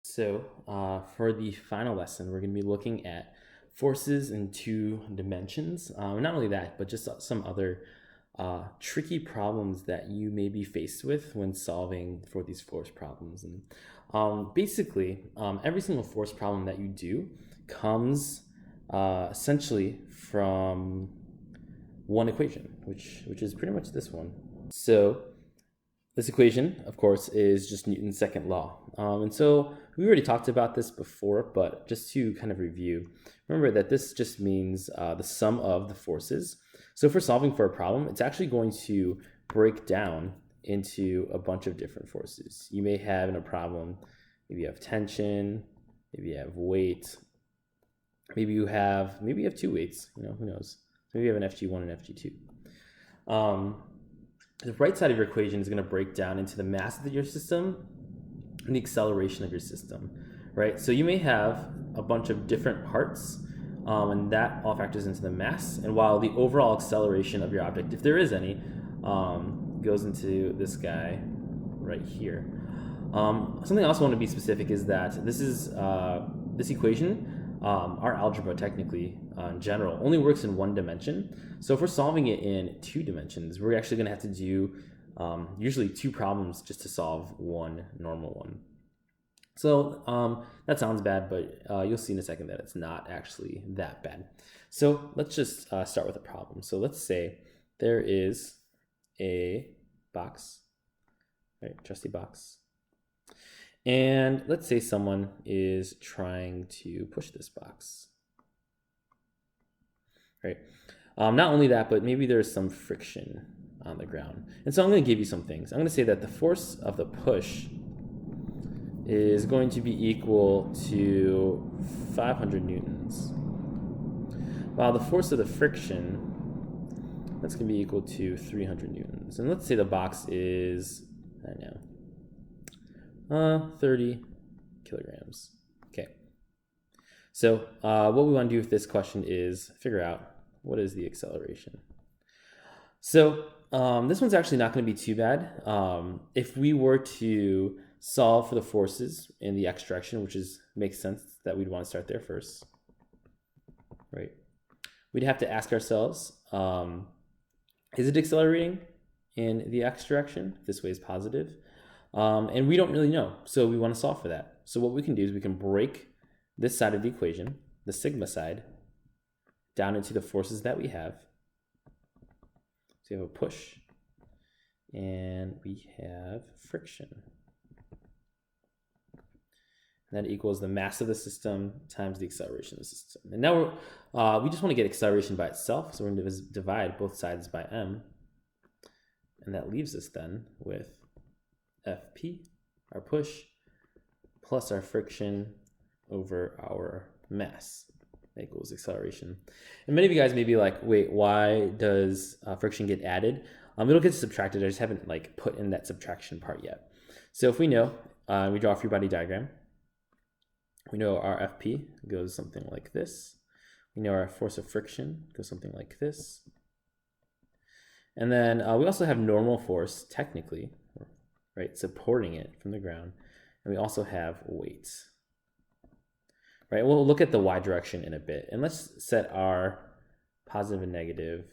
For the final lesson, we're going to be looking at forces in two dimensions. Not only that, but just some other tricky problems that you may be faced with when solving for these force problems. And basically, every single force problem that you do comes essentially from one equation, which is pretty much this one. So this equation, of course, is just Newton's second law. And so we already talked about this before, but just to kind of review, remember that this just means the sum of the forces. So if we're solving for a problem, it's actually going to break down into a bunch of different forces. You may have in a problem, maybe you have tension, maybe you have weight, maybe you have two weights, who knows? Maybe you have an FG1 and FG2. The right side of your equation is going to break down into the mass of your system and the acceleration of your system, right? So you may have a bunch of different parts, and that all factors into the mass. And while the overall acceleration of your object, if there is any, goes into this guy right here. Something I also want to be specific is that this equation, our algebra technically in general only works in one dimension. So if we're solving it in two dimensions, we're actually going to have to do usually two problems just to solve one normal one. So that sounds bad, but you'll see in a second that it's not actually that bad. So let's just start with a problem. So let's say there is a box, right, trusty box. And let's say someone is trying to push this box, right? Not only that, but maybe there's some friction on the ground. And so I'm going to give you some things. I'm going to say that the force of the push is going to be equal to 500 newtons, while the force of the friction, that's going to be equal to 300 newtons. And let's say the box is, I don't know, 30 kilograms. Okay. So what we want to do with this question is figure out what is the acceleration. So this one's actually not going to be too bad. If we were to solve for the forces in the x direction, which makes sense that we'd want to start there first, right? We'd have to ask ourselves, is it accelerating in the x direction? This way is positive. And we don't really know, so we want to solve for that. So what we can do is we can break this side of the equation, the sigma side, down into the forces that we have. So we have a push, and we have friction. And that equals the mass of the system times the acceleration of the system. And now we just want to get acceleration by itself, so we're going to divide both sides by m. And that leaves us then with Fp, our push, plus our friction over our mass. That equals acceleration. And many of you guys may be like, wait, why does friction get added? It'll get subtracted. I just haven't put in that subtraction part yet. So if we know, we draw a free body diagram. We know our Fp goes something like this. We know our force of friction goes something like this. And then we also have normal force, technically, right, supporting it from the ground. And we also have weight. Right, we'll look at the y direction in a bit. And let's set our positive and negative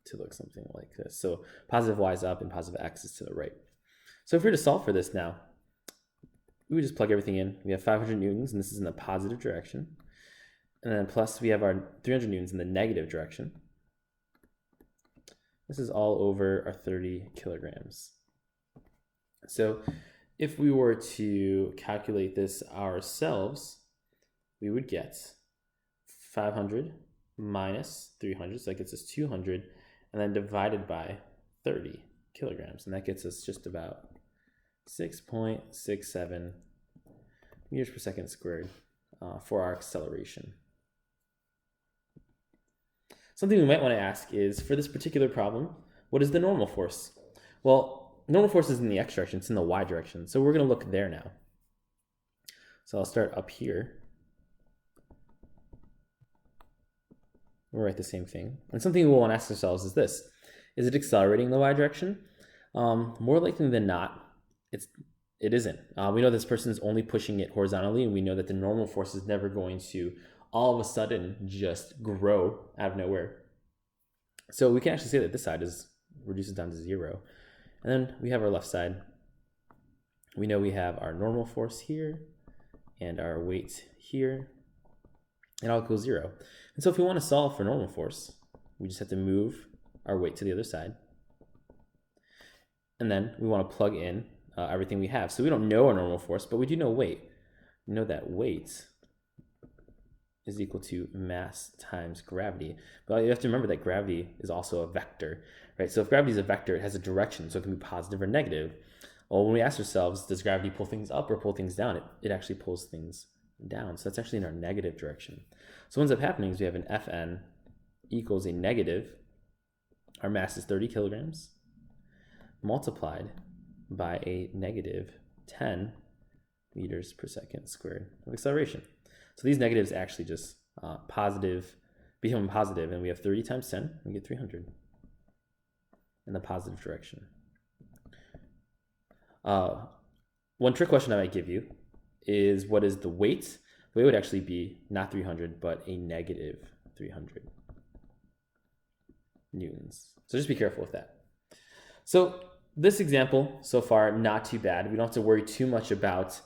to look something like this. So positive y is up and positive x is to the right. So if we were to solve for this now, we would just plug everything in. We have 500 newtons, and this is in the positive direction. And then plus we have our 300 newtons in the negative direction. This is all over our 30 kilograms. So if we were to calculate this ourselves, we would get 500 minus 300, so that gets us 200, and then divided by 30 kilograms, and that gets us just about 6.67 meters per second squared for our acceleration. Something we might want to ask is, for this particular problem, what is the normal force? Well, normal force is in the x direction, it's in the y direction, so we're going to look there now. So I'll start up here. We'll write the same thing. And something we'll want to ask ourselves is this: is it accelerating in the y direction? More likely than not, it's it isn't. We know this person is only pushing it horizontally, and we know that the normal force is never going to all of a sudden just grow out of nowhere. So we can actually say that this side reduces down to 0. And then we have our left side. We know we have our normal force here and our weight here. It all equals 0. And so if we want to solve for normal force, we just have to move our weight to the other side. And then we want to plug in everything we have. So we don't know our normal force, but we do know weight. We know that weight is equal to mass times gravity. But you have to remember that gravity is also a vector, right? So if gravity is a vector, it has a direction, so it can be positive or negative. Well, when we ask ourselves, does gravity pull things up or pull things down? It actually pulls things down. So that's actually in our negative direction. So what ends up happening is we have an Fn equals a negative, our mass is 30 kilograms, multiplied by a negative 10 meters per second squared of acceleration. So these negatives actually just become positive, and we have 30 times 10, we get 300 in the positive direction. One trick question I might give you is, what is the weight? The weight would actually be not 300, but a negative 300 newtons. So just be careful with that. So this example so far, not too bad. We don't have to worry too much about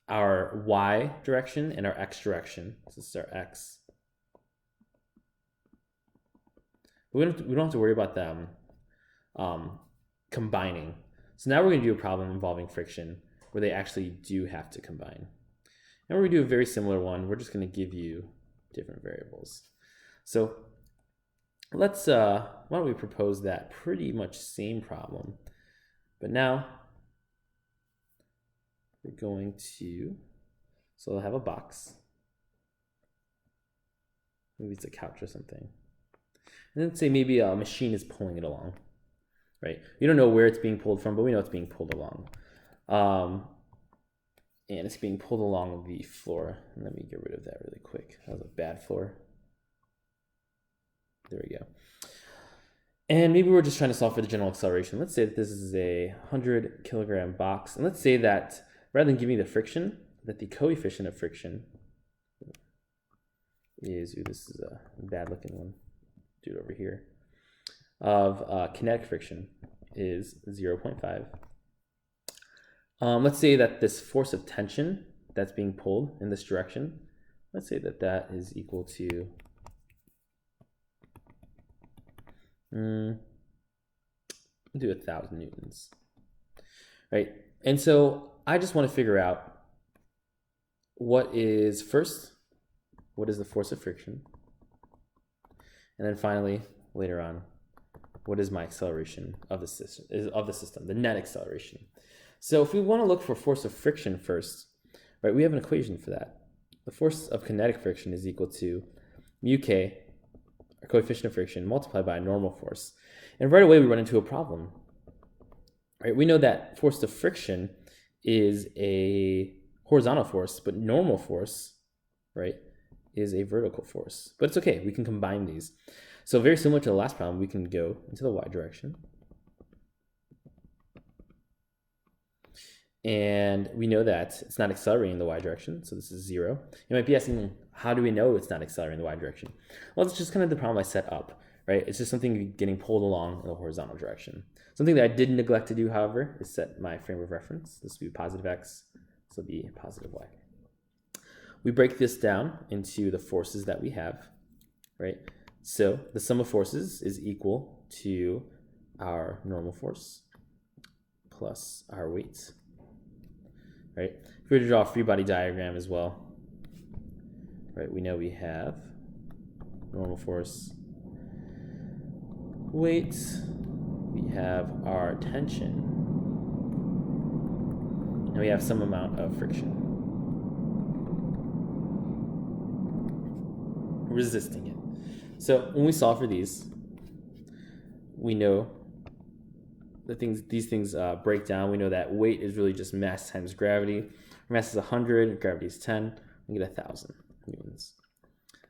our y direction and our x direction. So this is our x. We don't have to worry about them combining. So now we're going to do a problem involving friction where they actually do have to combine. And we're going to do a very similar one. We're just going to give you different variables. So let's, why don't we propose that pretty much same problem, but now we're going to, so they'll have a box. Maybe it's a couch or something. And then say maybe a machine is pulling it along, right? You don't know where it's being pulled from, but we know it's being pulled along. And it's being pulled along the floor. And let me get rid of that really quick. That was a bad floor. There we go. And maybe we're just trying to solve for the general acceleration. Let's say that this is a 100 kilogram box. And let's say that rather than giving me the friction, that the coefficient of friction is, this is a bad looking one, do it over here, of kinetic friction is 0.5. Let's say that this force of tension that's being pulled in this direction, let's say that that is equal to do 1,000 newtons, right? And so I just want to figure out what is the force of friction, and then finally later on, what is my acceleration of the system, the net acceleration. So if we want to look for force of friction first, right, we have an equation for that. The force of kinetic friction is equal to mu k, our coefficient of friction, multiplied by a normal force. And right away we run into a problem. Right? We know that force of friction is a horizontal force, but normal force, right, is a vertical force. But it's okay, we can combine these. So very similar to the last problem, we can go into the y direction. And we know that it's not accelerating in the y direction, so this is 0. You might be asking, how do we know it's not accelerating in the y direction? Well, it's just kind of the problem I set up, right? It's just something getting pulled along in the horizontal direction. Something that I did neglect to do, however, is set my frame of reference. This will be positive x, this will be positive y. We break this down into the forces that we have, right? So the sum of forces is equal to our normal force plus our weight. Right? If we were to draw a free body diagram as well, right, we know we have normal force, weight, we have our tension, and we have some amount of friction resisting it. So when we solve for these, we know that these things break down. We know that weight is really just mass times gravity. Mass is 100, gravity is 10. We get 1,000 newtons.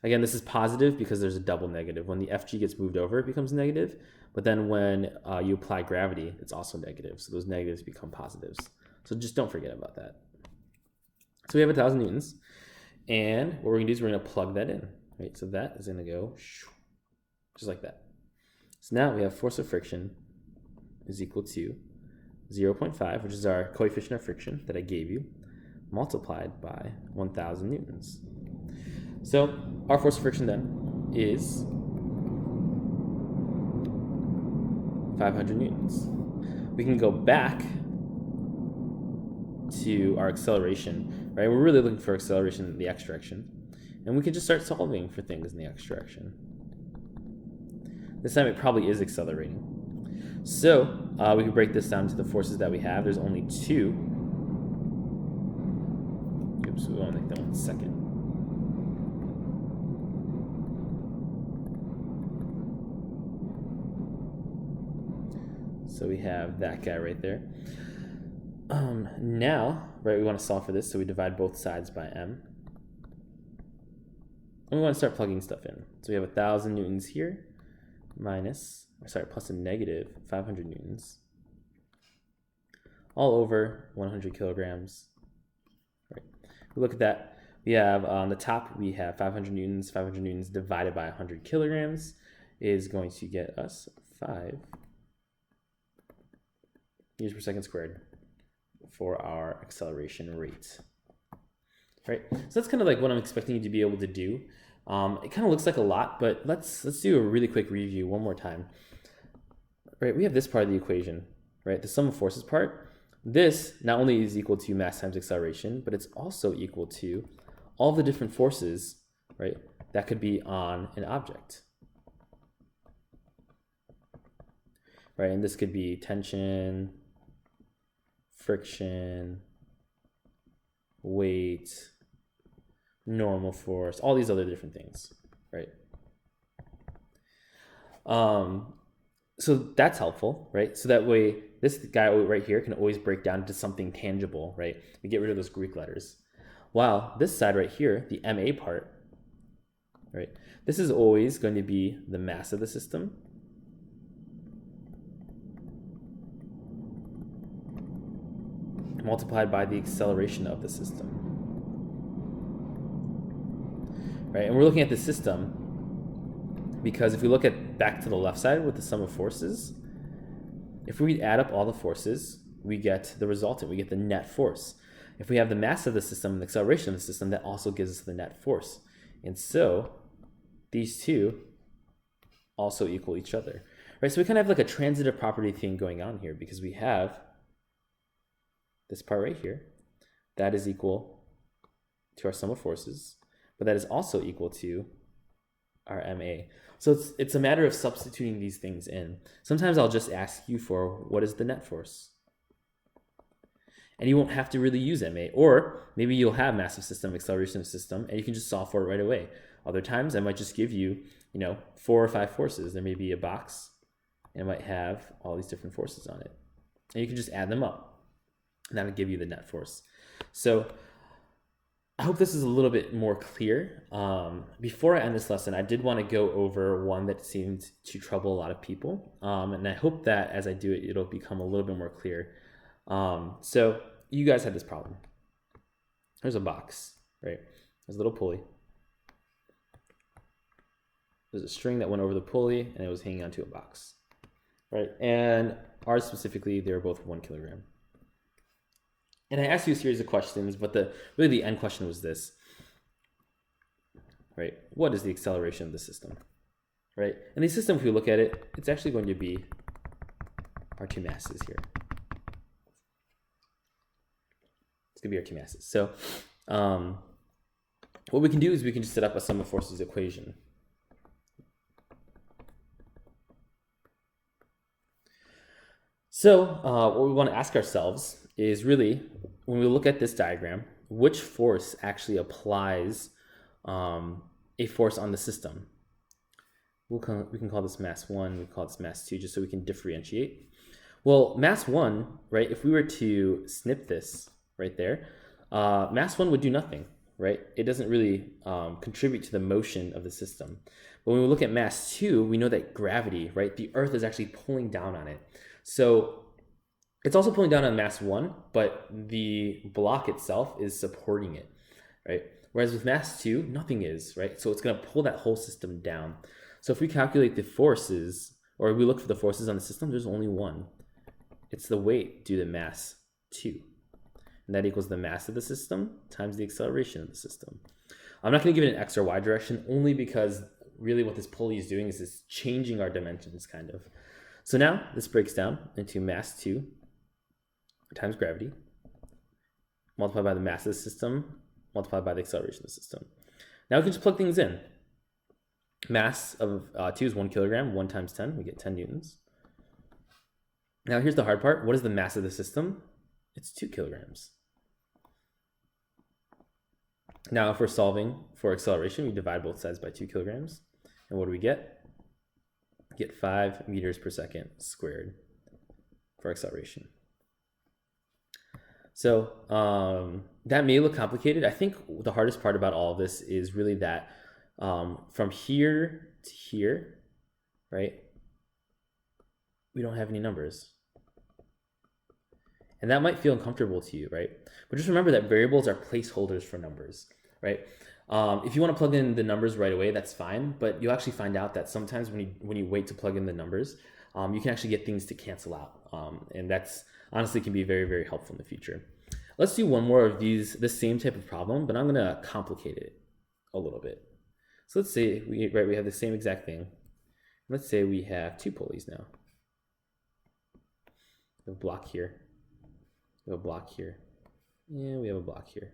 Again, this is positive because there's a double negative. When the FG gets moved over, it becomes negative. But then when you apply gravity, it's also negative. So those negatives become positives. So just don't forget about that. So we have 1,000 newtons. And what we're going to do is we're going to plug that in. Right? So that is going to go just like that. So now we have force of friction is equal to 0.5, which is our coefficient of friction that I gave you, multiplied by 1,000 newtons. So our force of friction then is 500 newtons. We can go back to our acceleration, right? We're really looking for acceleration in the x direction. And we can just start solving for things in the x direction. This time it probably is accelerating. So we can break this down to the forces that we have. There's only two. Oops, we want to make that 1 second. So we have that guy right there. Now, right, we want to solve for this, so we divide both sides by m. And we want to start plugging stuff in. So we have 1,000 newtons here, plus a negative 500 newtons, all over 100 kilograms. Right. We look at that. We have on the top, we have 500 newtons. 500 newtons divided by 100 kilograms is going to get us 5 meters per second squared for our acceleration rate. Right. So that's kind of like what I'm expecting you to be able to do. It kind of looks like a lot, but let's do a really quick review one more time. Right, we have this part of the equation, right? The sum of forces part. This not only is equal to mass times acceleration, but it's also equal to all the different forces, right, that could be on an object. Right, and this could be tension, friction, weight, normal force, all these other different things, right? So that's helpful, right? So that way, this guy right here can always break down into something tangible, right? We get rid of those Greek letters. While this side right here, the MA part, right? This is always going to be the mass of the system multiplied by the acceleration of the system, right? And we're looking at the system because if we look at back to the left side with the sum of forces, if we add up all the forces, we get the resultant, we get the net force. If we have the mass of the system and the acceleration of the system, that also gives us the net force. And so these two also equal each other, right? So we kind of have like a transitive property thing going on here because we have this part right here that is equal to our sum of forces, but that is also equal to our MA. So it's a matter of substituting these things in. Sometimes I'll just ask you for what is the net force? And you won't have to really use MA. Or maybe you'll have massive system, acceleration of system, and you can just solve for it right away. Other times I might just give you, 4 or 5 forces. There may be a box, and it might have all these different forces on it. And you can just add them up. And that would give you the net force. So I hope this is a little bit more clear. Before I end this lesson, I did want to go over one that seemed to trouble a lot of people. And I hope that as I do it, it'll become a little bit more clear. So you guys had this problem. There's a box, right? There's a little pulley. There's a string that went over the pulley and it was hanging onto a box, right? And ours specifically, they were both 1 kilogram. And I asked you a series of questions, but really the end question was this, right? What is the acceleration of the system, right? And the system, if we look at it, it's actually going to be our two masses here. It's going to be our two masses. So what we can do is we can just set up a sum of forces equation. So what we want to ask ourselves is really, when we look at this diagram, which force actually applies a force on the system? We can call this mass 1, we call this mass 2, just so we can differentiate. Well, mass 1, right, if we were to snip this right there, mass 1 would do nothing, right? It doesn't really contribute to the motion of the system. But when we look at mass 2, we know that gravity, right? The Earth is actually pulling down on it. So it's also pulling down on mass 1, but the block itself is supporting it, right? Whereas with mass 2, nothing is, right? So it's going to pull that whole system down. So if we calculate the forces, or we look for the forces on the system, there's only one. It's the weight due to mass 2. And that equals the mass of the system times the acceleration of the system. I'm not going to give it an x or y direction, only because really what this pulley is doing is it's changing our dimensions, kind of. So now this breaks down into mass 2 times gravity, multiplied by the mass of the system, multiplied by the acceleration of the system. Now we can just plug things in. Mass of 2 is 1 kilogram, 1 times 10, we get 10 newtons. Now here's the hard part. What is the mass of the system? It's 2 kilograms. Now if we're solving for acceleration, we divide both sides by 2 kilograms. And what do we get? We get 5 meters per second squared for acceleration. So that may look complicated. I think the hardest part about all of this is really that from here to here, right, we don't have any numbers. And that might feel uncomfortable to you, right? But just remember that variables are placeholders for numbers, right? If you want to plug in the numbers right away, that's fine. But you'll actually find out that sometimes when you wait to plug in the numbers, you can actually get things to cancel out. And that's honestly can be very, very helpful in the future. Let's do one more of this same type of problem, but I'm going to complicate it a little bit. So let's say we have the same exact thing. Let's say we have 2 pulleys now. We have a block here. We have a block here. Yeah, we have a block here.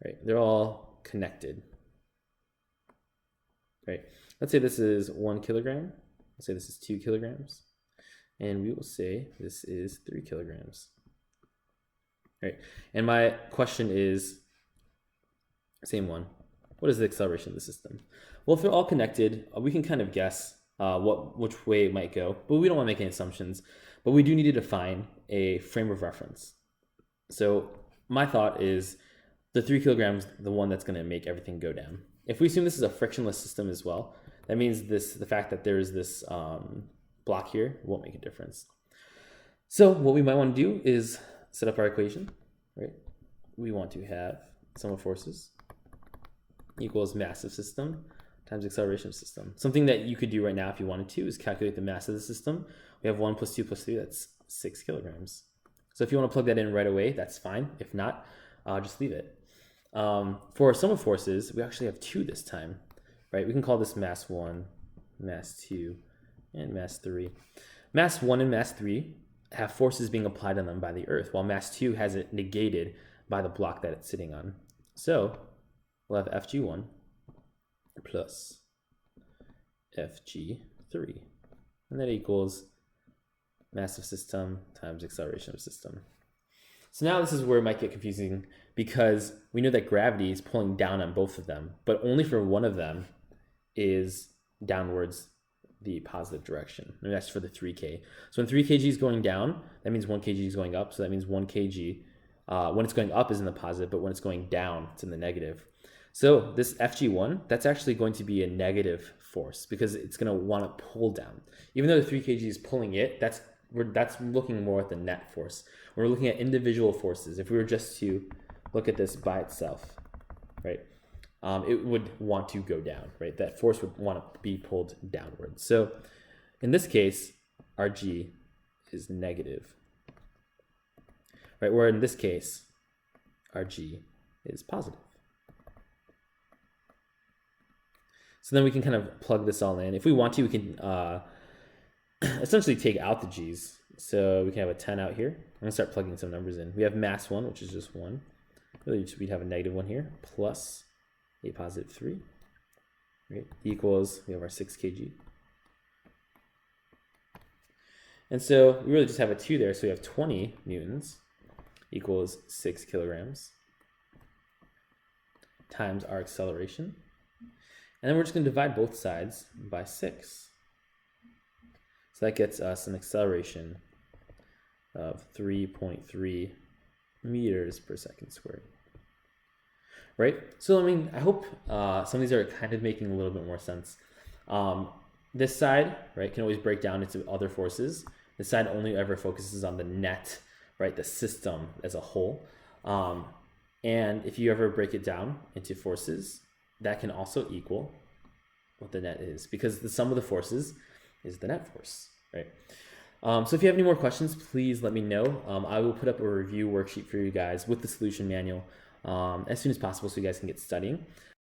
Right, they're all connected. Right, let's say this is 1 kilogram. Let's say this is 2 kilograms. And we will say this is 3 kilograms. Right, and my question is, same one. What is the acceleration of the system? Well, if they're all connected, we can kind of guess which way it might go, but we don't want to make any assumptions. But we do need to define a frame of reference. So my thought is the 3 kilograms, the one that's going to make everything go down. If we assume this is a frictionless system as well, that means the fact that there is this block here won't make a difference. So what we might want to do is set up our equation, right? We want to have sum of forces equals mass of system times acceleration of system. Something that you could do right now if you wanted to is calculate the mass of the system. We have 1 plus 2 plus 3, that's 6 kilograms. So if you want to plug that in right away, that's fine. If not, just leave it. For sum of forces, we actually have 2 this time, right? We can call this mass 1, mass 2, and mass 3. Mass 1 and mass 3 have forces being applied on them by the Earth, while mass 2 has it negated by the block that it's sitting on. So we'll have Fg1 plus Fg3, and that equals mass of system times acceleration of system. So now this is where it might get confusing, because we know that gravity is pulling down on both of them, but only for one of them is downwards the positive direction, and that's for the 3K. So when 3 kg is going down, that means 1 kg is going up, so that means 1 kg, when it's going up is in the positive, but when it's going down, it's in the negative. So this Fg1, that's actually going to be a negative force, because it's going to want to pull down. Even though the 3 kg is pulling it, that's looking more at the net force. We're looking at individual forces. If we were just to look at this by itself, right, it would want to go down, right? That force would want to be pulled downward. So in this case, our G is negative, right? Where in this case, our G is positive. So then we can kind of plug this all in. If we want to, we can essentially take out the G's. So we can have a 10 out here. I'm gonna start plugging some numbers in. We have mass 1, which is just 1. Really, we'd have a negative 1 here, plus a positive 3, right? Equals, we have our 6 kg. And so we really just have a 2 there, so we have 20 newtons equals 6 kilograms times our acceleration. And then we're just going to divide both sides by 6. So that gets us an acceleration of 3.3 meters per second squared. right? So, I mean, I hope some of these are kind of making a little bit more sense. This side, right, can always break down into other forces. This side only ever focuses on the net, right, the system as a whole. And if you ever break it down into forces, that can also equal what the net is, because the sum of the forces is the net force, right? So if you have any more questions, please let me know. I will put up a review worksheet for you guys with the solution manual as soon as possible so you guys can get studying.